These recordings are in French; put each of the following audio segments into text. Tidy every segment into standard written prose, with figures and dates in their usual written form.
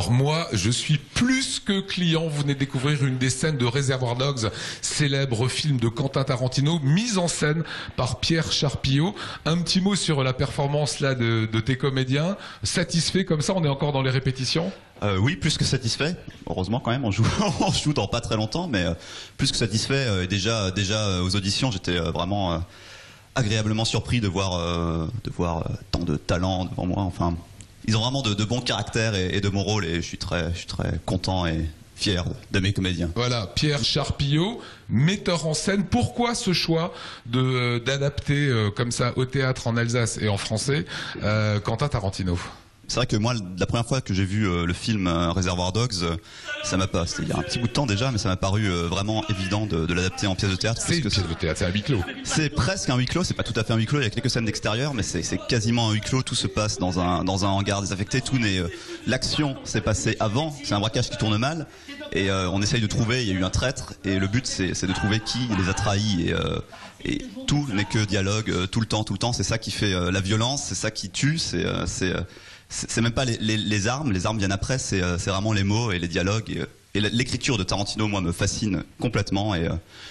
Alors moi, je suis plus que client. Vous venez de découvrir une des scènes de Reservoir Dogs, célèbre film de Quentin Tarantino, mise en scène par Pierre Charpillot. Un petit mot sur la performance là de tes comédiens. Satisfait comme ça? On est encore dans les répétitions? Oui, plus que satisfait. Heureusement quand même, on joue, on joue dans pas très longtemps, mais plus que satisfait. Déjà aux auditions, j'étais vraiment agréablement surpris de voir tant de talent devant moi. Enfin, ils ont vraiment de bons caractères et de bons rôles, et je suis très content et fier de mes comédiens. Voilà, Pierre Charpillot, metteur en scène. Pourquoi ce choix d'adapter comme ça au théâtre en Alsace et en français Quentin Tarantino? C'est vrai que moi, la première fois que j'ai vu le film Reservoir Dogs, ça m'a pas, c'était il y a un petit bout de temps déjà, mais ça m'a paru vraiment évident de l'adapter en pièce de théâtre. C'est une pièce de théâtre, c'est un huis clos. C'est presque un huis clos, c'est pas tout à fait un huis clos, il y a quelques scènes d'extérieur, mais c'est quasiment un huis clos, tout se passe dans un hangar désaffecté, tout n'est, l'action s'est passée avant, c'est un braquage qui tourne mal, et on essaye de trouver, il y a eu un traître, et le but c'est de trouver qui les a trahis, et tout n'est que dialogue, tout le temps, c'est ça qui fait la violence, c'est ça qui tue, c'est même pas les armes viennent après, c'est vraiment les mots et les dialogues, et l'écriture de Tarantino, moi, me fascine complètement, et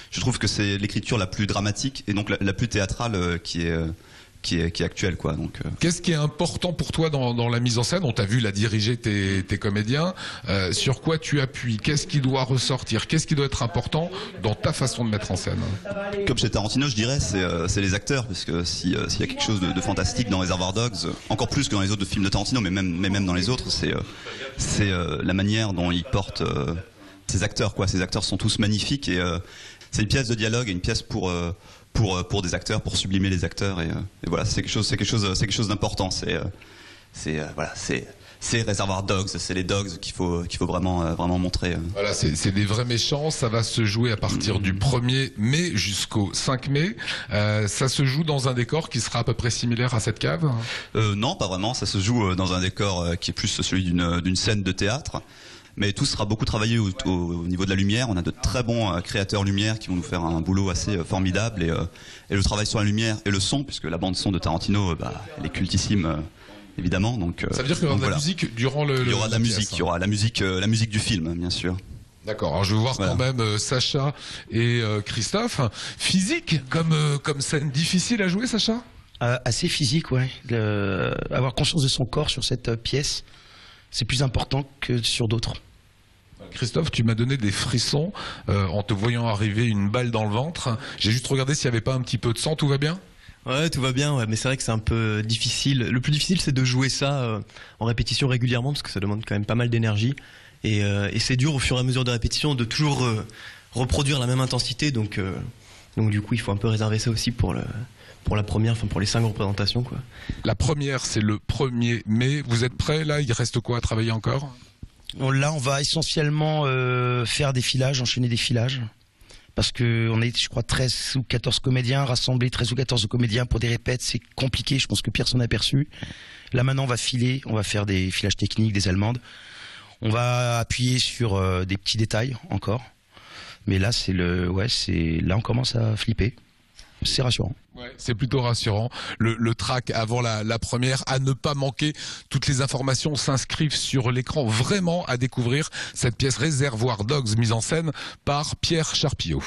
je trouve que c'est l'écriture la plus dramatique et donc la plus théâtrale qui est actuelle, quoi. Donc qu'est-ce qui est important pour toi dans la mise en scène? On t'a vu la diriger tes comédiens, sur quoi tu appuies? Qu'est-ce qui doit ressortir? Qu'est-ce qui doit être important dans ta façon de mettre en scène? Comme chez Tarantino, je dirais, c'est les acteurs, parce que s'il y a quelque chose de fantastique dans Reservoir Dogs, encore plus que dans les autres films de Tarantino, mais même dans les autres, c'est la manière dont il porte ces acteurs, quoi. Ces acteurs sont tous magnifiques, et c'est une pièce de dialogue et une pièce pour des acteurs, pour sublimer les acteurs, et voilà, c'est quelque chose d'important. C'est Reservoir Dogs, c'est les dogs qu'il faut vraiment montrer. Voilà, c'est des vrais méchants. Ça va se jouer à partir du 1er mai jusqu'au 5 mai. Ça se joue dans un décor qui sera à peu près similaire à cette cave? Non, pas vraiment. Ça se joue dans un décor qui est plus celui d'une scène de théâtre. Mais tout sera beaucoup travaillé au niveau de la lumière. On a de très bons créateurs lumière qui vont nous faire un boulot assez formidable, et le travail sur la lumière et le son, puisque la bande son de Tarantino, elle est cultissime, évidemment. Donc ça veut dire qu'il y aura de la musique durant il y aura de la musique, il y aura la musique du film, bien sûr. D'accord. Alors je veux voir quand même Sacha et Christophe. Physique comme scène difficile à jouer, Sacha? Assez physique, ouais. Avoir conscience de son corps sur cette pièce, c'est plus important que sur d'autres. Christophe, tu m'as donné des frissons en te voyant arriver une balle dans le ventre. J'ai juste regardé s'il n'y avait pas un petit peu de sang. Tout va bien? Ouais, tout va bien, ouais, mais c'est vrai que c'est un peu difficile. Le plus difficile, c'est de jouer ça en répétition régulièrement, parce que ça demande quand même pas mal d'énergie. Et c'est dur au fur et à mesure de répétition de toujours reproduire la même intensité. Donc du coup, il faut un peu réserver ça aussi pour la première, enfin pour les 5 représentations, quoi. La première, c'est le 1er mai. Vous êtes prêts là? Il reste quoi à travailler encore? Là, on va essentiellement faire des filages, enchaîner des filages. Parce qu'on est, je crois, 13 ou 14 comédiens, rassembler 13 ou 14 comédiens pour des répètes, c'est compliqué, je pense que personne n'a aperçu. Là maintenant, on va filer, on va faire des filages techniques, des allemandes. On va appuyer sur des petits détails encore. Mais là, là on commence à flipper. C'est rassurant. Ouais, c'est plutôt rassurant. Le track avant la première, à ne pas manquer. Toutes les informations s'inscrivent sur l'écran. Vraiment à découvrir cette pièce Reservoir Dogs mise en scène par Pierre Charpillot.